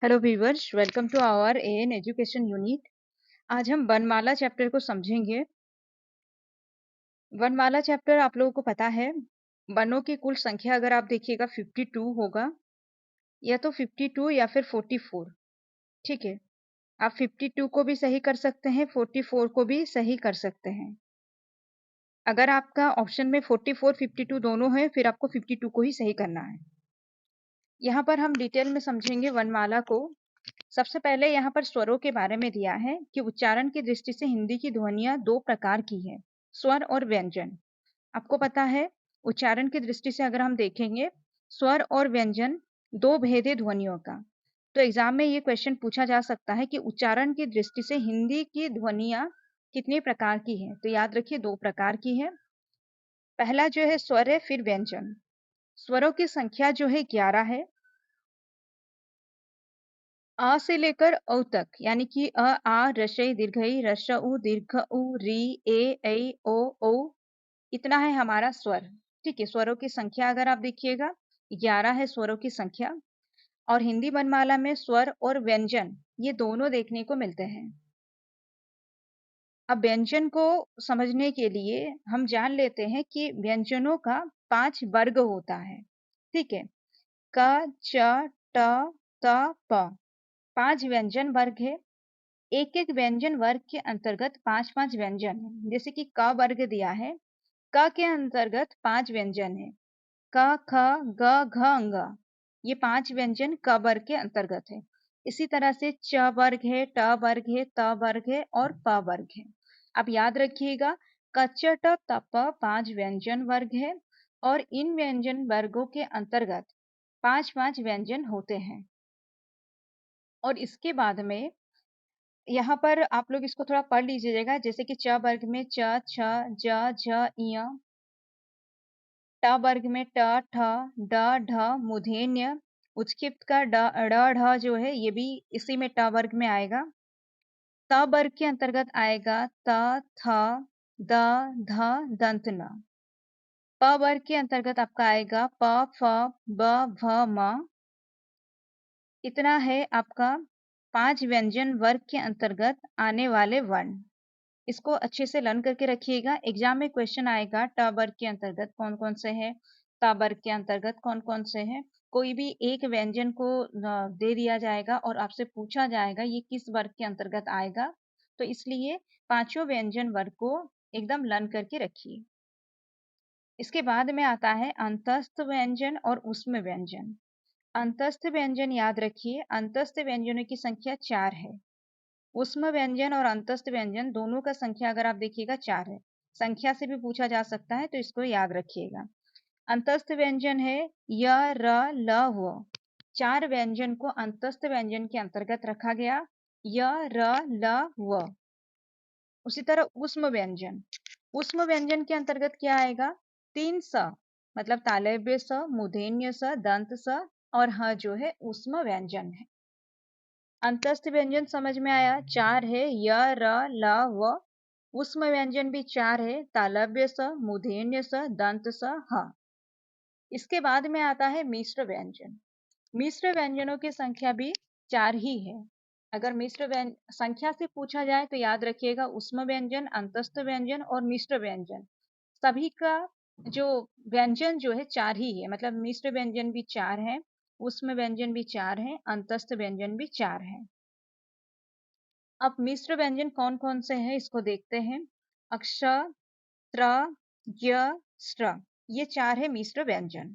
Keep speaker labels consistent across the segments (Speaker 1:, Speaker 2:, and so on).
Speaker 1: Hello viewers, welcome to our AN education unit. आज हम वर्णमाला चैप्टर को समझेंगे। वर्णमाला चैप्टर आप लोगों को पता है, वर्णों की कुल संख्या अगर आप देखिएगा 52 होगा, या तो 52 या फिर 44। ठीक है, आप 52 को भी सही कर सकते हैं, 44 को भी सही कर सकते हैं। अगर आपका ऑप्शन में 44 52 दोनों है, फिर आपको 52 को ही सही करना है। यहाँ पर हम डिटेल में समझेंगे वर्णमाला को। सबसे पहले यहाँ पर स्वरों के बारे में दिया है कि उच्चारण की दृष्टि से हिंदी की ध्वनियां दो प्रकार की है, स्वर और व्यंजन। आपको पता है, उच्चारण की दृष्टि से अगर हम देखेंगे, स्वर और व्यंजन दो भेद है ध्वनियों का। तो एग्जाम में ये क्वेश्चन पूछा जा सकता है कि उच्चारण की दृष्टि से हिंदी की ध्वनियां कितने प्रकार की है। तो याद रखिए, दो प्रकार की है। पहला जो है स्वर है, फिर व्यंजन। स्वरों की संख्या जो है 11 है। अ से लेकर औ तक, यानी कि अ, आ, रसई, दीर्घई, रस्व, दीर्घ उ, री, ए, ऐ, ओ, इतना है हमारा स्वर। ठीक है, स्वरों की संख्या अगर आप देखिएगा 11 है स्वरों की संख्या। और हिंदी वर्णमाला में स्वर और व्यंजन ये दोनों देखने को मिलते हैं। अब व्यंजन को समझने के लिए हम जान लेते हैं कि व्यंजनों का 5 वर्ग होता है। ठीक है, क, च, ट, त, प, 5 व्यंजन वर्ग है। एक एक व्यंजन वर्ग के अंतर्गत पांच पांच व्यंजन है। जैसे कि क वर्ग दिया है, क के अंतर्गत 5 व्यंजन है। क, ख, ग, घ, अंग, ये 5 व्यंजन क वर्ग के अंतर्गत है। इसी तरह से च वर्ग है, ट वर्ग है, त वर्ग है और प वर्ग है। अब याद रखिएगा, क, च, ट, त, प 5 व्यंजन वर्ग है और इन व्यंजन वर्गों के अंतर्गत पांच पांच व्यंजन होते हैं। और इसके बाद में यहाँ पर आप लोग इसको थोड़ा पढ़ लीजिएगा। जैसे कि च वर्ग में च, छ, ज, झ, ञ। ट वर्ग में ट, ठ, ड, ढ, मूर्धन्य। उत्क्षिप्त का ड, ड़, ढ जो है ये भी इसी में ट वर्ग में आएगा। त वर्ग के अंतर्गत आएगा त, थ, द, ध, दंत न। प वर्ग के अंतर्गत आपका आएगा प, फ, ब, भ, म। इतना है आपका 5 व्यंजन वर्ग के अंतर्गत आने वाले वर्ण। इसको अच्छे से लर्न करके रखिएगा। एग्जाम में क्वेश्चन आएगा ट वर्ग के अंतर्गत कौन कौन से हैं, ता वर्ग के अंतर्गत कौन कौन से हैं। कोई भी एक व्यंजन को दे दिया जाएगा और आपसे पूछा जाएगा ये किस वर्ग के अंतर्गत आएगा। तो इसलिए पांचों व्यंजन वर्ग को एकदम लर्न करके रखिए। इसके बाद में आता है अंतस्थ व्यंजन और उष्म व्यंजन। अंतस्थ व्यंजन याद रखिए, अंतस्थ व्यंजनों की संख्या 4 है। उष्म व्यंजन और अंतस्थ व्यंजन दोनों का संख्या अगर आप देखिएगा 4 है। संख्या से भी पूछा जा सकता है, तो इसको याद रखिएगा। अंतस्थ व्यंजन है य, र, ल, व। 4 व्यंजन को अंतस्थ व्यंजन के अंतर्गत रखा गया, य, र, ल, व। उसी तरह उष्म व्यंजन, उष्म व्यंजन के अंतर्गत क्या आएगा, 3 स, मतलब तालव्य स, मूर्धन्य स, दंत स और ह जो है उष्म व्यंजन है। अंतस्थ व्यंजन समझ में आया, 4 है य, र, ल, व। उष्म व्यंजन भी 4 है, तालव्य स, मूर्धन्य स, दंत स, ह। इसके बाद में आता है मिश्र व्यंजन। मिश्र व्यंजनों की संख्या भी 4 ही है। अगर संख्या से पूछा जाए तो याद रखिएगा, उष्म व्यंजन, अंतस्थ व्यंजन और मिश्र व्यंजन सभी का जो व्यंजन जो है 4 ही है। मतलब मिश्र व्यंजन भी 4 है, उष्म व्यंजन भी 4 है, अंतस्थ व्यंजन भी 4 है। अब मिश्र व्यंजन कौन कौन से हैं इसको देखते हैं। अक्ष, त्र, य, स्त्र, ये 4 है मिश्र व्यंजन।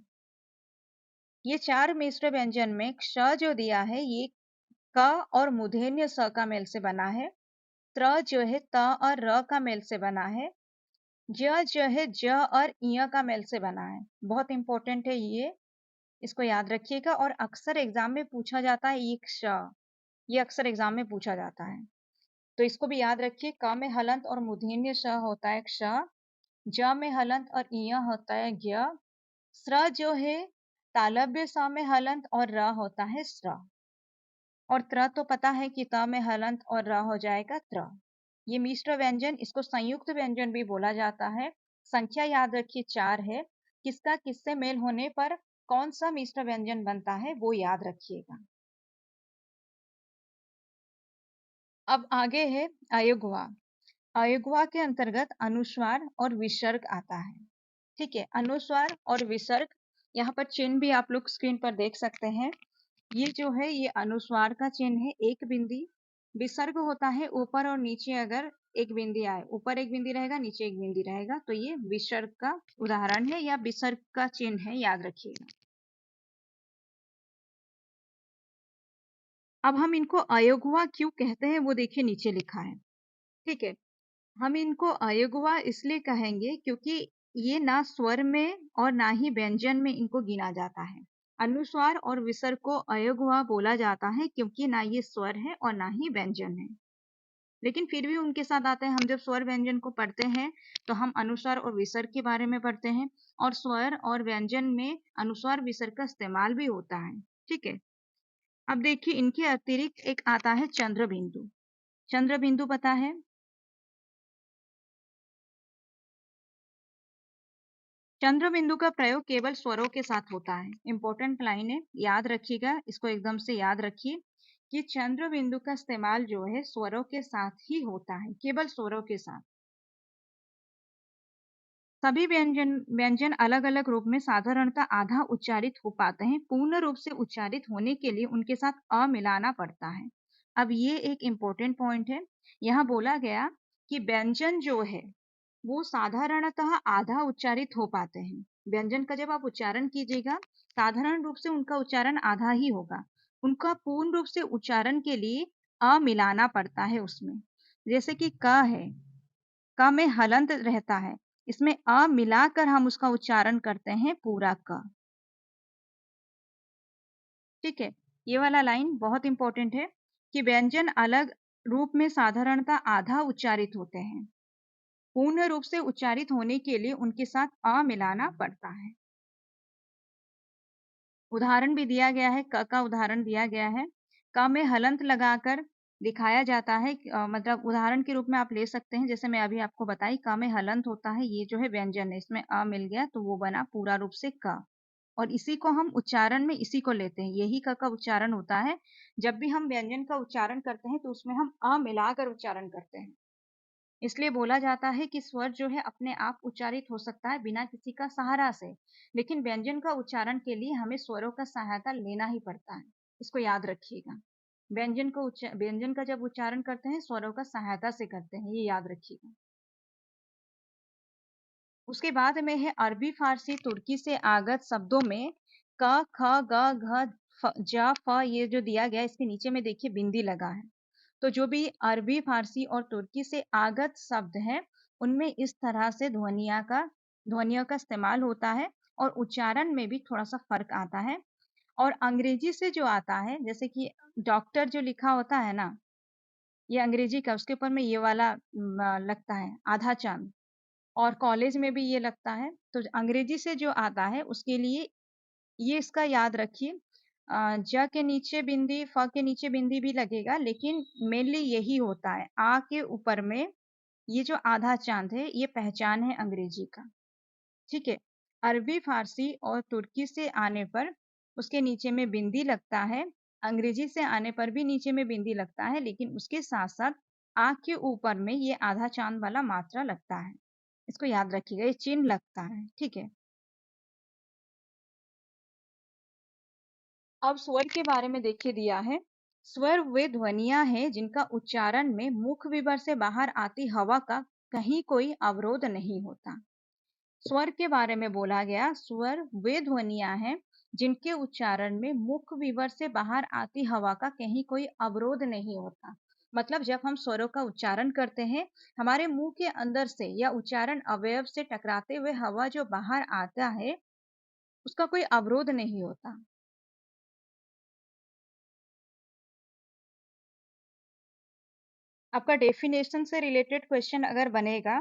Speaker 1: ये 4 मिश्र व्यंजन में क्ष जो दिया है ये क और मूर्धन्य स का मेल से बना है। त्र जो है त और र का मेल से बना है। ज जो है ज और ञ का मेल से बना है। बहुत इंपॉर्टेंट है ये, इसको याद रखिएगा। और अक्सर एग्जाम में पूछा जाता है ये क्ष, ये अक्सर एग्जाम में पूछा जाता है, तो इसको भी याद रखिए। क में हलंत और मूर्धन्य श होता है क्ष, ज में हलंत और ञ होता है ज्ञ, स्र जो है तालव्य स में हलंत और र होता है स्र, और त्र तो पता है कि त में हलंत और र हो जाएगा त्र। ये मिश्र व्यंजन, इसको संयुक्त व्यंजन भी बोला जाता है। संख्या याद रखिए 4 है। किसका किससे मेल होने पर कौन सा मिश्र व्यंजन बनता है वो याद रखिएगा। अब आगे है अयोगवा। अयोगवा के अंतर्गत अनुस्वार और विसर्ग आता है। ठीक है, अनुस्वार और विसर्ग, यहाँ पर चिन्ह भी आप लोग स्क्रीन पर देख सकते हैं। ये जो है ये अनुस्वार का चिन्ह है, एक बिंदी। विसर्ग होता है ऊपर और नीचे, अगर एक बिंदी आए, ऊपर एक बिंदी रहेगा, नीचे एक बिंदी रहेगा, तो ये विसर्ग का उदाहरण है या विसर्ग का चिन्ह है, याद रखिएगा। अब हम इनको अयोगवा क्यों कहते हैं वो देखिए नीचे लिखा है। ठीक है, हम इनको अयोगवा इसलिए कहेंगे क्योंकि ये ना स्वर में और ना ही व्यंजन में इनको गिना जाता है। अनुस्वार और विसर्ग को अयोगवा बोला जाता है क्योंकि ना ये स्वर है और ना ही व्यंजन है, लेकिन फिर भी उनके साथ आते हैं। हम जब स्वर व्यंजन को पढ़ते हैं तो हम अनुस्वार और विसर्ग के बारे में पढ़ते हैं, और स्वर और व्यंजन में अनुस्वार विसर्ग का इस्तेमाल भी होता है। ठीक है, अब देखिए इनके अतिरिक्त एक आता है चंद्र बिंदु। चंद्र बिंदु पता है? चंद्र बिंदु का प्रयोग केवल स्वरों के साथ होता है। इंपॉर्टेंट लाइन है, याद रखिएगा, इसको एकदम से याद रखिए कि चंद्र बिंदु का इस्तेमाल जो है स्वरों के साथ ही होता है, केवल स्वरों के साथ। सभी व्यंजन व्यंजन अलग अलग रूप में साधारणतः आधा उच्चारित हो पाते हैं। पूर्ण रूप से उच्चारित होने के लिए उनके साथ अ मिलाना पड़ता है। अब ये एक इम्पोर्टेंट पॉइंट है। यहाँ बोला गया कि व्यंजन जो है वो साधारणतः आधा उच्चारित हो पाते हैं। व्यंजन का जब आप उच्चारण कीजिएगा, साधारण रूप से उनका उच्चारण आधा ही होगा। उनका पूर्ण रूप से उच्चारण के लिए अ मिलाना पड़ता है उसमें। जैसे कि क है, क में हलंत रहता है, इसमें अ मिलाकर हम उसका उच्चारण करते हैं पूरा क। ठीक है, ये वाला लाइन बहुत इंपॉर्टेंट है कि व्यंजन अलग रूप में साधारणतः आधा उच्चारित होते हैं। पूर्ण रूप से उच्चारित होने के लिए उनके साथ अ मिलाना पड़ता है। उदाहरण भी दिया गया है, क का उदाहरण दिया गया है। क में हलंत लगाकर दिखाया जाता है, मतलब उदाहरण के रूप में आप ले सकते हैं। जैसे मैं अभी आपको बताई, क में हलंत होता है, ये जो है व्यंजन है, इसमें अ मिल गया तो वो बना पूरा रूप से क। और इसी को हम उच्चारण में इसी को लेते हैं, यही क का उच्चारण होता है। जब भी हम व्यंजन का उच्चारण करते हैं तो उसमें हम अ मिलाकर उच्चारण करते हैं। इसलिए बोला जाता है कि स्वर जो है अपने आप उच्चारित हो सकता है बिना किसी का सहारा से, लेकिन व्यंजन का उच्चारण के लिए हमें स्वरों का सहायता लेना ही पड़ता है। इसको याद रखिएगा। व्यंजन का जब उच्चारण करते हैं स्वरों का सहायता से करते हैं, ये याद रखिएगा। उसके बाद में है अरबी, फारसी, तुर्की से आगत शब्दों में क, ख, ग, घ, ज, फ ये जो दिया गया है, इसके नीचे में देखिए बिंदी लगा है। तो जो भी अरबी, फारसी और तुर्की से आगत शब्द हैं, उनमें इस तरह से ध्वनियों का इस्तेमाल होता है और उच्चारण में भी थोड़ा सा फर्क आता है। और अंग्रेजी से जो आता है, जैसे कि डॉक्टर जो लिखा होता है ना, ये अंग्रेजी का, उसके ऊपर में ये वाला लगता है आधा चांद, और कॉलेज में भी ये लगता है। तो अंग्रेजी से जो आता है उसके लिए ये इसका याद रखिए, ज के नीचे बिंदी, फ के नीचे बिंदी भी लगेगा, लेकिन मेनली यही होता है। आ के ऊपर में ये जो आधा चांद है, ये पहचान है अंग्रेजी का। ठीक है, अरबी, फारसी और तुर्की से आने पर उसके नीचे में बिंदी लगता है। अंग्रेजी से आने पर भी नीचे में बिंदी लगता है, लेकिन उसके साथ साथ आ के ऊपर में ये आधा चांद वाला मात्रा लगता है। इसको याद रखिएगा, ये चिन्ह लगता है। ठीक है, अब स्वर के बारे में देखिए दिया है। स्वर वे ध्वनियां हैं जिनका उच्चारण में मुख विवर से बाहर आती हवा का कहीं कोई अवरोध नहीं होता। स्वर के बारे में बोला गया, स्वर वे ध्वनियां हैं जिनके उच्चारण में मुख विवर से बाहर आती हवा का कहीं कोई अवरोध नहीं होता। मतलब जब हम स्वरों का उच्चारण करते हैं, हमारे मुंह के अंदर से या उच्चारण अवयव से टकराते हुए हवा जो बाहर आता है, उसका कोई अवरोध नहीं होता। आपका डेफिनेशन से रिलेटेड क्वेश्चन अगर बनेगा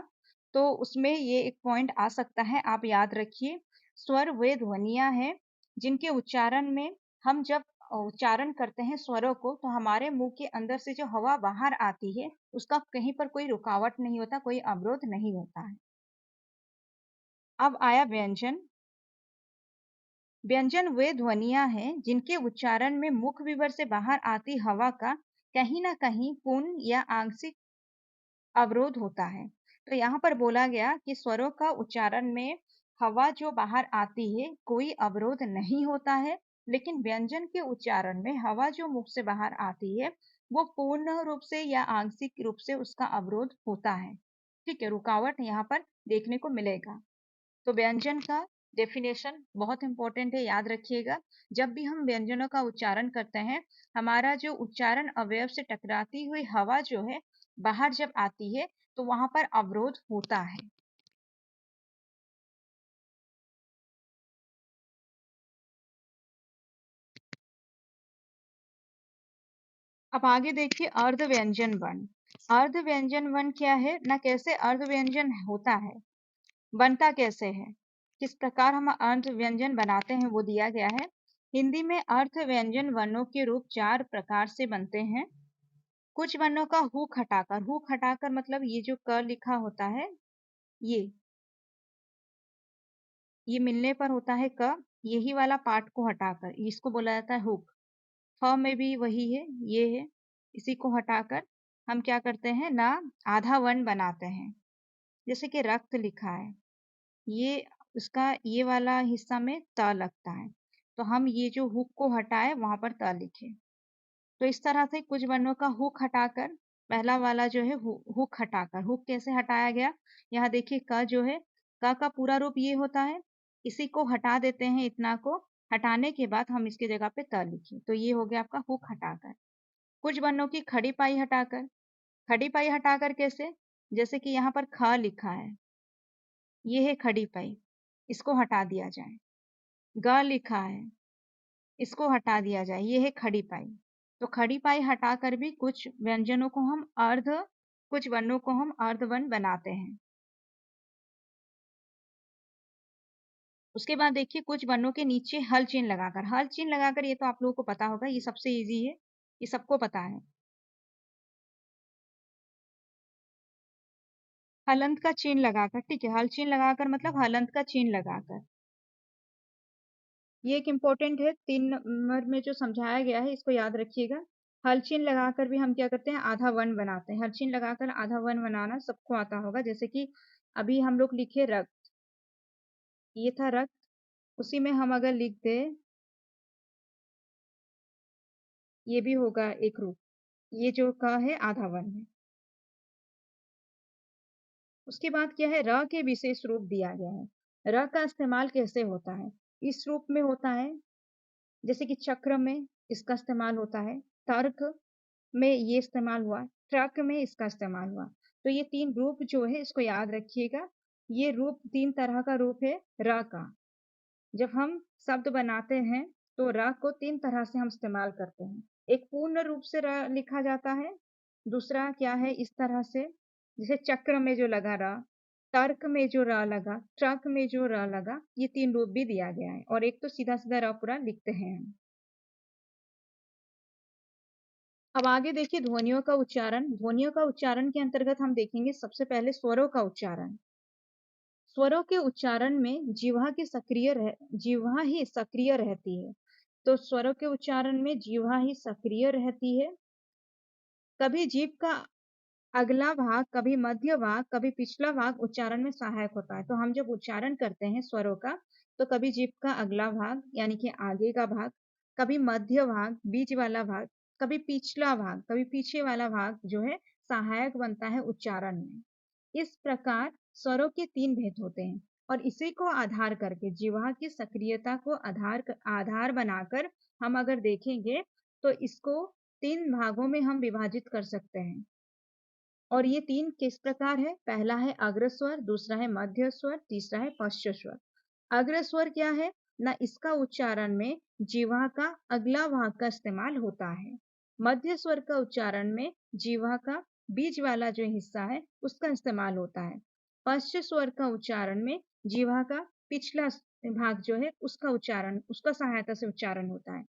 Speaker 1: तो उसमें ये एक पॉइंट आ सकता है, आप याद रखिए। स्वर वे ध्वनियां हैं जिनके उच्चारण में हम जब उच्चारण करते हैं स्वरों को, तो हमारे मुंह के अंदर से जो हवा बाहर आती है उसका कहीं पर कोई रुकावट नहीं होता, कोई अवरोध नहीं होता है। अब आया व्यंजन। व्यंजन वे ध्वनियां हैं जिनके उच्चारण में मुख विवर से बाहर आती हवा का कहीं ना कहीं पूर्ण या आंशिक अवरोध होता है। तो यहाँ पर बोला गया कि स्वरों का उच्चारण में हवा जो बाहर आती है कोई अवरोध नहीं होता है, लेकिन व्यंजन के उच्चारण में हवा जो मुख से बाहर आती है वो पूर्ण रूप से या आंशिक रूप से उसका अवरोध होता है। ठीक है, रुकावट यहाँ पर देखने को मिलेगा। तो व्यंजन का डेफिनेशन बहुत इंपॉर्टेंट है, याद रखिएगा। जब भी हम व्यंजनों का उच्चारण करते हैं, हमारा जो उच्चारण अवयव से टकराती हुई हवा जो है बाहर जब आती है तो वहां पर अवरोध होता है। अब आगे देखिए अर्ध व्यंजन वर्ण। अर्ध व्यंजन वर्ण क्या है ना, कैसे अर्ध व्यंजन होता है, बनता कैसे है, किस प्रकार हम अर्ध व्यंजन बनाते हैं वो दिया गया है। हिंदी में अर्ध व्यंजन वर्णों के रूप चार प्रकार से बनते हैं। कुछ वर्णों का हुक हटाकर, हुक हटाकर मतलब ये जो क लिखा होता है, ये मिलने पर होता है क, यही वाला पार्ट को हटाकर इसको बोला जाता है हुक। फ में भी वही है, ये है, इसी को हटाकर हम क्या करते हैं ना, आधा वर्ण बनाते हैं। जैसे कि रक्त लिखा है, ये उसका ये वाला हिस्सा में त लगता है, तो हम ये जो हुक को हटाए वहां पर त लिखे। तो इस तरह से कुछ वर्णों का हुक हटाकर, पहला वाला जो है हुक हटाकर, हुक कैसे हटाया गया, यहाँ देखिए क जो है, क का पूरा रूप ये होता है, इसी को हटा देते हैं, इतना को हटाने के बाद हम इसकी जगह पे त लिखे, तो ये हो गया आपका हुक हटाकर। कुछ वर्णों की खड़ी पाई हटाकर, खड़ी पाई हटाकर कैसे, जैसे कि यहाँ पर ख लिखा है, ये है खड़ी पाई, इसको हटा दिया जाए। ग लिखा है, इसको हटा दिया जाए, ये है खड़ी पाई। तो खड़ी पाई हटाकर भी कुछ व्यंजनों को हम अर्ध, कुछ वर्णों को हम अर्ध वर्ण बनाते हैं। उसके बाद देखिए कुछ वर्णों के नीचे हल चिन्ह लगाकर, हल चिन्ह लगाकर ये तो आप लोगों को पता होगा, ये सबसे इजी है, ये सबको पता है। हलंत का चिन्ह लगाकर, ठीक है, हल चिन्ह लगाकर मतलब हलंत का चिन्ह लगाकर, ये एक इम्पोर्टेंट है, 3 नंबर में जो समझाया गया है इसको याद रखिएगा। हल चिन्ह लगाकर भी हम क्या करते हैं, आधा वर्ण बनाते हैं। हल चिन्ह लगाकर आधा वर्ण बनाना सबको आता होगा, जैसे कि अभी हम लोग लिखे रक्त, ये था रक्त, उसी में हम अगर लिख दे, ये भी होगा एक रूप, ये जो का है आधा वर्ण है। उसके बाद क्या है, र के विशेष रूप दिया गया है। र का इस्तेमाल कैसे होता है, इस रूप में होता है, जैसे कि चक्र में इसका इस्तेमाल होता है, तर्क में ये इस्तेमाल हुआ, ट्रक में इसका इस्तेमाल हुआ। तो ये 3 रूप जो है इसको याद रखिएगा। ये रूप 3 तरह का रूप है र का। जब हम शब्द बनाते हैं तो र को 3 तरह से हम इस्तेमाल करते हैं। एक पूर्ण रूप से र लिखा जाता है, दूसरा क्या है इस तरह से, जैसे चक्र में जो लगा र, तर्क में जो र लगा, ट्रक में जो र लगा, ये 3 रूप भी दिया गया है। और एक तो सीधा सीधा र पूरा लिखते हैं हम। अब आगे देखिए ध्वनियों का उच्चारण। ध्वनियों का उच्चारण के अंतर्गत हम देखेंगे सबसे पहले स्वरों का उच्चारण। स्वरों के उच्चारण में जिह्वा ही सक्रिय रहती है। तो स्वरों के उच्चारण में जिह्वा ही सक्रिय रहती है। कभी जीभ का अगला भाग, कभी मध्य भाग, कभी पिछला भाग उच्चारण में सहायक होता है। तो हम जब उच्चारण करते हैं स्वरों का, तो कभी जीभ का अगला भाग यानी कि आगे का भाग, कभी मध्य भाग, बीच वाला भाग, कभी पिछला भाग, कभी पीछे वाला भाग जो है सहायक बनता है उच्चारण में। इस प्रकार स्वरों के 3 भेद होते हैं, और इसी को आधार करके जिह्वा की सक्रियता को आधार बनाकर हम अगर देखेंगे तो इसको 3 भागों में हम विभाजित कर सकते हैं। और ये 3 किस प्रकार है, पहला है अग्र स्वर, दूसरा है मध्य स्वर, तीसरा है पश्च स्वर। अग्र स्वर क्या है ना, इसका उच्चारण में जीवा का अगला भाग का इस्तेमाल होता है। मध्य स्वर का उच्चारण में जीवा का बीच वाला जो हिस्सा है उसका इस्तेमाल होता है। पश्च स्वर का उच्चारण में जीवा का पिछला भाग जो है उसका उच्चारण, उसका सहायता से उच्चारण होता है।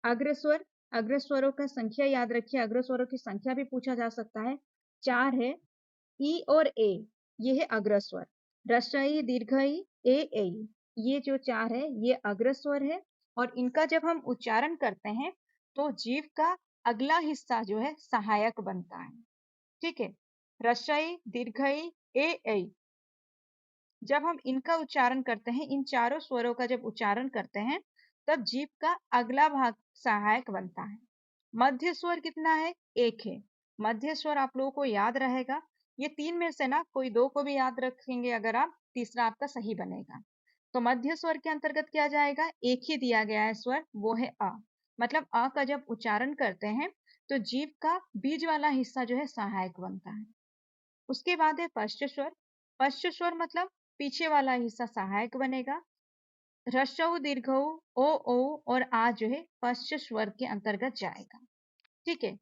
Speaker 1: अग्र स्वर, अग्र स्वरों का संख्या याद रखिए, अग्र स्वरों की संख्या भी पूछा जा सकता है, 4 है। ई और ए, ये है अग्र स्वर। ह्रस्व दीर्घ ई, ए ऐ, ये जो 4 है ये अग्र स्वर है। और इनका जब हम उच्चारण करते हैं तो जीभ का अगला हिस्सा जो है सहायक बनता है। ठीक है, रस्वई, दीर्घई, ए ऐ, जब हम इनका उच्चारण करते हैं, इन चारों स्वरों का जब उच्चारण करते हैं, तब जीभ का अगला भाग सहायक बनता है। मध्य स्वर कितना है? एक है। मध्य स्वर आप लोगों को याद रहेगा, ये तीन में से ना कोई दो को भी याद रखेंगे अगर आप, तीसरा आपका सही बनेगा। तो मध्य स्वर के अंतर्गत क्या जाएगा? एक ही दिया गया है स्वर, वो है अ। मतलब अ का जब उच्चारण करते हैं तो जीभ का बीच वाला हिस्सा जो है सहायक बनता है। उसके बाद है पश्च स्वर। पश्च स्वर मतलब पीछे वाला हिस्सा सहायक बनेगा। ह्रस्व दीर्घ ओ और आ जो है पश्च स्वर के अंतर्गत जाएगा। ठीक है,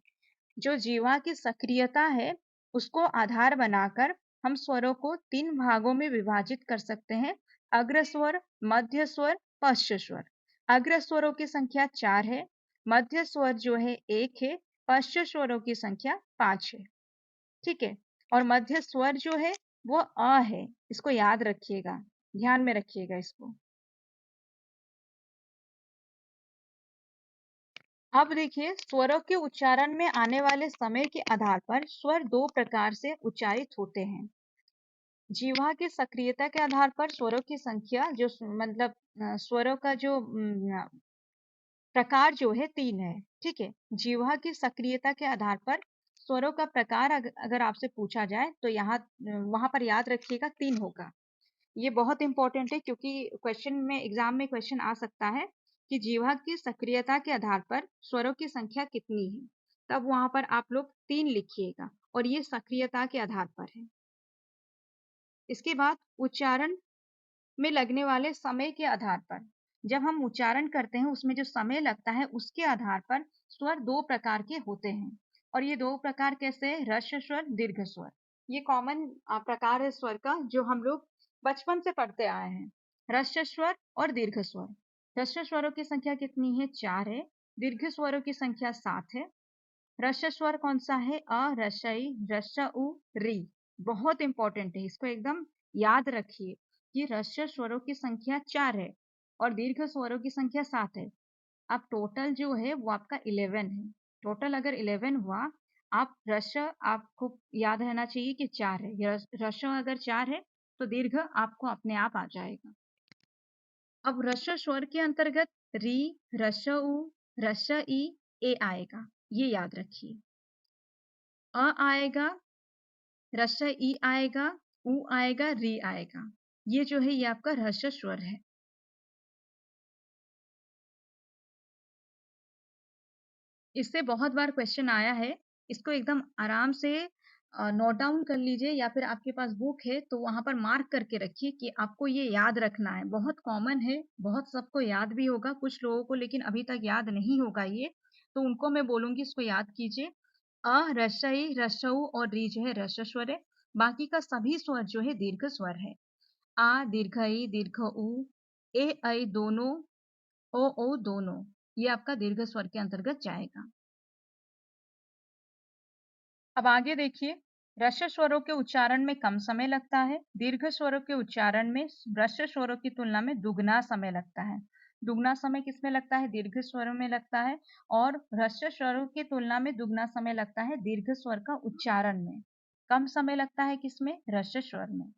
Speaker 1: जो जीवा की सक्रियता है उसको आधार बनाकर हम स्वरों को तीन भागों में विभाजित कर सकते हैं: अग्र स्वर, मध्य स्वर, पश्च स्वर। अग्र स्वरों की संख्या 4 है, मध्य स्वर जो है 1 है, पश्च स्वरों की संख्या 5 है। ठीक है, और मध्य स्वर जो है वो अ है, इसको याद रखिएगा, ध्यान में रखिएगा इसको। अब देखिए, स्वरों के उच्चारण में आने वाले समय के आधार पर स्वर दो प्रकार से उच्चारित होते हैं। जीवा की सक्रियता के आधार पर स्वरों की संख्या जो मतलब स्वरों का जो प्रकार जो है तीन है। ठीक है, जीवा की सक्रियता के आधार पर स्वरों का प्रकार अगर आपसे पूछा जाए तो यहाँ वहां पर याद रखिएगा तीन होगा। ये बहुत इंपॉर्टेंट है क्योंकि क्वेश्चन में, एग्जाम में क्वेश्चन आ सकता है कि जीवा की सक्रियता के आधार पर स्वरों की संख्या कितनी है, तब वहां पर आप लोग तीन लिखिएगा और ये सक्रियता के आधार पर है। इसके बाद उच्चारण में लगने वाले समय के आधार पर, जब हम उच्चारण करते हैं उसमें जो समय लगता है उसके आधार पर स्वर दो प्रकार के होते हैं। और ये दो प्रकार कैसे है? ह्रस्व स्वर, दीर्घ स्वर। ये कॉमन प्रकार है स्वर का जो हम लोग बचपन से पढ़ते आए हैं। ह्रस्व स्वर और दीर्घ स्वर। ह्रस्व स्वरों की संख्या कितनी है? 4 है। दीर्घ स्वरों की संख्या 7 है। ह्रस्व स्वर कौन सा है? अ, रसई, उ, री। बहुत इंपॉर्टेंट है, इसको एकदम याद रखिए कि ह्रस्व स्वरों की संख्या 4 है और दीर्घ स्वरों की संख्या 7 है। अब टोटल जो है वो आपका 11 है। टोटल अगर 11 हुआ, आप ह्रस्व आपको याद रहना चाहिए कि 4 है। ह्रस्व अगर 4 है तो दीर्घ आपको अपने आप आ जाएगा। अब ह्रस्व स्वर के अंतर्गत री, ह्रस्व उ, ह्रस्व ई, ए आएगा, ये याद रखिए। अ आएगा, ह्रस्व ई आएगा, उ आएगा, री आएगा। ये जो है ये आपका ह्रस्व स्वर है। इससे बहुत बार क्वेश्चन आया है, इसको एकदम आराम से नोट डाउन कर लीजिए या फिर आपके पास बुक है तो वहां पर मार्क करके रखिए कि आपको ये याद रखना है। बहुत कॉमन है, बहुत सबको याद भी होगा, कुछ लोगों को लेकिन अभी तक याद नहीं होगा ये, तो उनको मैं बोलूंगी इसको याद कीजिए। अ, रसई, रसऊ और री जो है ह्रस्व स्वर है। बाकी का सभी स्वर जो है दीर्घ स्वर है। आ, दीर्घ ई, दीर्घ उ, ए ऐ दोनों, ओ दोनों, ये आपका दीर्घ स्वर के अंतर्गत जाएगा। अब आगे देखिए, ह्रस्व स्वरों के उच्चारण में कम समय लगता है, दीर्घ स्वरों के उच्चारण में ह्रस्व स्वरों की तुलना में दुगना समय लगता है। दुगना समय किसमें लगता है? दीर्घ स्वरों में लगता है। और ह्रस्व स्वरों की तुलना में दुगना समय लगता है दीर्घ स्वर का उच्चारण में। कम समय लगता है किसमें? ह्रस्व स्वर में।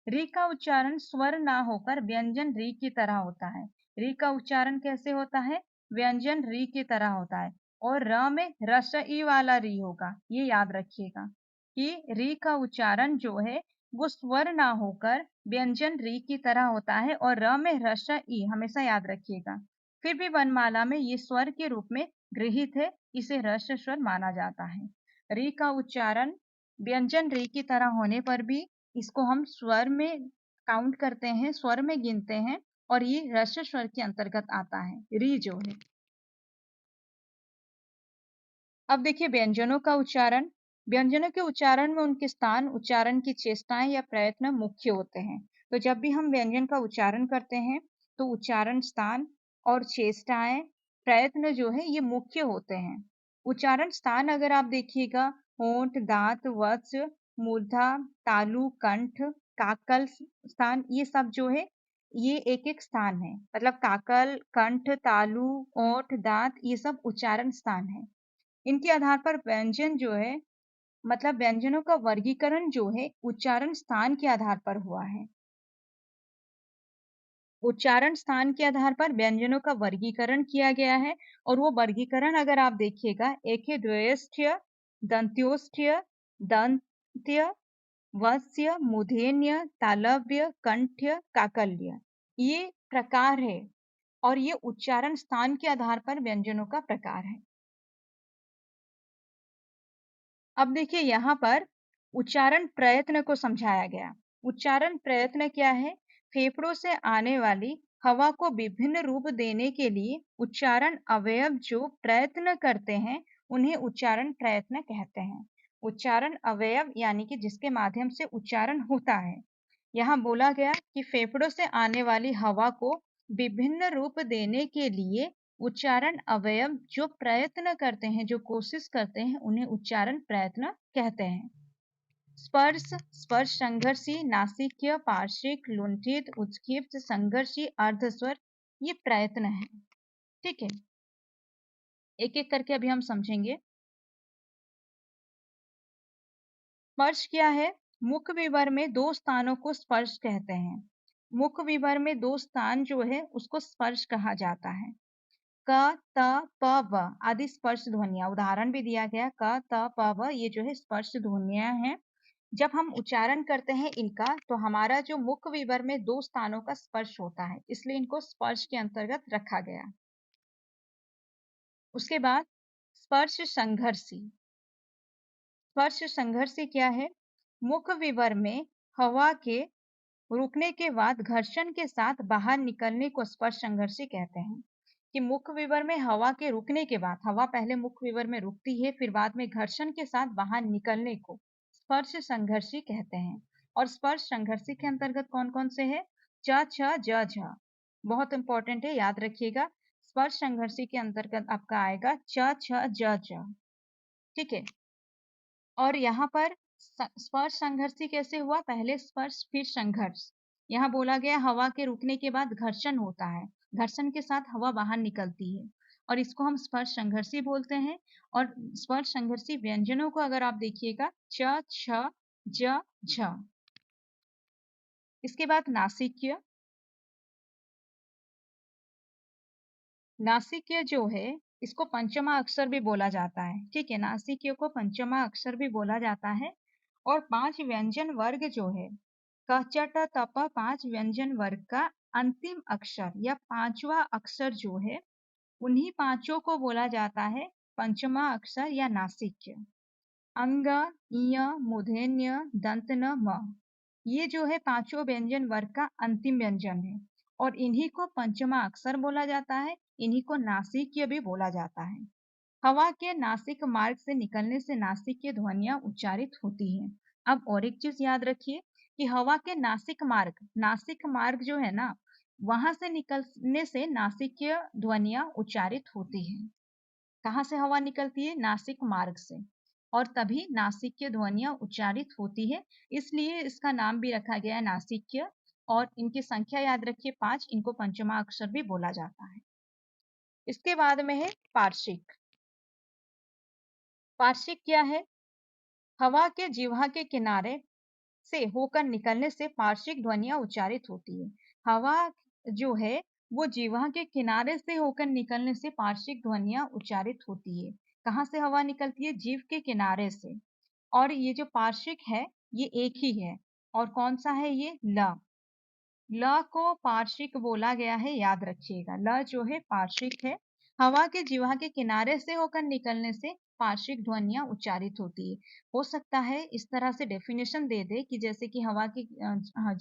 Speaker 1: री का उच्चारण स्वर ना होकर व्यंजन री की तरह होता है। री का उच्चारण कैसे होता है? व्यंजन री की तरह होता है। और र में ह्रस्व ई वाला री होगा, ये याद रखिएगा कि री का उच्चारण जो है वो स्वर ना होकर व्यंजन री की तरह होता है और र में ह्रस्व ई, हमेशा याद रखिएगा। फिर भी वर्णमाला में ये स्वर के रूप में गृहीत है, इसे ह्रस्व स्वर माना जाता है। री का उच्चारण व्यंजन री की तरह होने पर भी इसको हम स्वर में काउंट करते हैं, स्वर में गिनते हैं और ये ह्रस्व स्वर के अंतर्गत आता है, री जो है। अब देखिए व्यंजनों का उच्चारण। व्यंजनों के उच्चारण में उनके स्थान, उच्चारण की चेष्टाएं या प्रयत्न मुख्य होते हैं। तो जब भी हम व्यंजन का उच्चारण करते हैं तो उच्चारण स्थान और चेष्टाएं, प्रयत्न जो है ये मुख्य होते हैं। उच्चारण स्थान अगर आप देखिएगा, होंठ, दांत, वत्स, मूर्धा, तालु, कंठ, काकल स्थान, ये सब जो है ये एक एक स्थान है। मतलब काकल, कंठ, तालु, ओठ, दांत, ये सब उच्चारण स्थान है। इनके आधार पर व्यंजन जो है मतलब व्यंजनों का वर्गीकरण जो है उच्चारण स्थान के आधार पर हुआ है। उच्चारण स्थान के आधार पर व्यंजनों का वर्गीकरण किया गया है और वो वर्गीकरण अगर आप देखिएगा एक है द्वयस्थ्य, दंत्योष्ठ्य, दंत्य, वस्य, मूर्धन्य, तालव्य, कंठ्य, काकल्य। ये प्रकार है और ये उच्चारण स्थान के आधार पर व्यंजनों का प्रकार है। अब देखिए यहाँ पर उच्चारण प्रयत्न को समझाया गया। उच्चारण प्रयत्न क्या है? फेफड़ों से आने वाली हवा को विभिन्न रूप देने के लिए उच्चारण अवयव जो प्रयत्न करते हैं उन्हें उच्चारण प्रयत्न कहते हैं। उच्चारण अवयव यानी कि जिसके माध्यम से उच्चारण होता है। यहाँ बोला गया कि फेफड़ों से आने वाली हवा को विभिन्न रूप देने के लिए उच्चारण अवयव जो प्रयत्न करते हैं, जो कोशिश करते हैं, उन्हें उच्चारण प्रयत्न कहते हैं। स्पर्श, स्पर्श संघर्षी, नासिक्य, पार्श्विक, लुंठित, उत्क्षिप्त, संघर्षी, अर्धस्वर, ये प्रयत्न है। ठीक है, एक एक करके अभी हम समझेंगे। स्पर्श क्या है? मुख विवर में दो स्थानों को स्पर्श कहते हैं। मुख विवर में दो स्थान जो है उसको स्पर्श कहा जाता है। क, त, प, व आदि स्पर्श ध्वनियां, उदाहरण भी दिया गया क, त, प, व, ये जो है स्पर्श ध्वनियां हैं। जब हम उच्चारण करते हैं इनका तो हमारा जो मुख विवर में दो स्थानों का स्पर्श होता है, इसलिए इनको स्पर्श के अंतर्गत रखा गया। उसके बाद स्पर्श संघर्षी। स्पर्श संघर्षी क्या है? मुख विवर में हवा के रुकने के बाद घर्षण के साथ बाहर निकलने को स्पर्श संघर्षी कहते हैं। कि मुख विवर में हवा के रुकने के बाद, हवा पहले मुख विवर में रुकती है फिर बाद में घर्षण के साथ बाहर निकलने को स्पर्श संघर्षी कहते हैं। और स्पर्श संघर्षी के अंतर्गत कौन कौन से है? च, छ, ज, झ। बहुत इंपॉर्टेंट है, याद रखिएगा। स्पर्श संघर्षी के अंतर्गत आपका आएगा च, छ, ज, झ। ठीक है, और यहाँ पर स्पर्श संघर्षी कैसे हुआ? पहले स्पर्श फिर संघर्ष। यहाँ बोला गया हवा के रुकने के बाद घर्षण होता है, घर्षण के साथ हवा बाहर निकलती है और इसको हम स्पर्श संघर्षी बोलते हैं। और स्पर्श संघर्षी व्यंजनों को अगर आप देखिएगा च, छ, ज, झ। इसके बाद नासिक्य। नासिक्य जो है इसको पंचमा अक्षर भी बोला जाता है। ठीक है, नासिक्य को पंचमा अक्षर भी बोला जाता है। और 5 व्यंजन वर्ग जो है क, च, ट, त, प, 5 व्यंजन वर्ग का अंतिम अक्षर या पांचवा अक्षर जो है उन्हीं पांचों को बोला जाता है पंचमा अक्षर या नासिक्य। अंग, इय, मूर्धन्य, दंतन, म, ये जो है पांचों व्यंजन वर्ग का अंतिम व्यंजन है और इन्हीं को पंचमा अक्षर बोला जाता है, इन्हीं को नासिक्य भी बोला जाता है। हवा के नासिक मार्ग से निकलने से नासिक की ध्वनियां उच्चारित होती हैं। अब और एक चीज याद रखिए कि हवा के नासिक मार्ग जो है ना, वहां से निकलने से नासिकीय ध्वनियां उच्चारित होती हैं। कहाँ से हवा निकलती है? नासिक मार्ग से, और तभी नासिकीय ध्वनियां उच्चारित होती है, इसलिए इसका नाम भी रखा गया है नासिक्य। और इनकी संख्या याद रखिए 5, इनको पंचमा अक्षर भी बोला जाता है। इसके बाद में है पार्श्विक। पार्श्विक क्या है? हवा के जिह्वा के किनारे से होकर निकलने से पार्श्विक ध्वनियां उच्चारित होती है। हवा जो है वो जिह्वा के किनारे से होकर निकलने से पार्श्विक ध्वनियां उच्चारित होती है। कहाँ से हवा निकलती है? जीभ के किनारे से। और ये जो पार्श्विक है ये एक ही है, और कौन सा है ये? ल। ल को पार्श्विक बोला गया है, याद रखिएगा। ल जो है पार्श्विक है। हवा के जिह्वा के किनारे से होकर निकलने से पार्श्विक ध्वनियां उच्चारित होती है। हो सकता है इस तरह से डेफिनेशन दे दे कि जैसे कि हवा की जिह्वा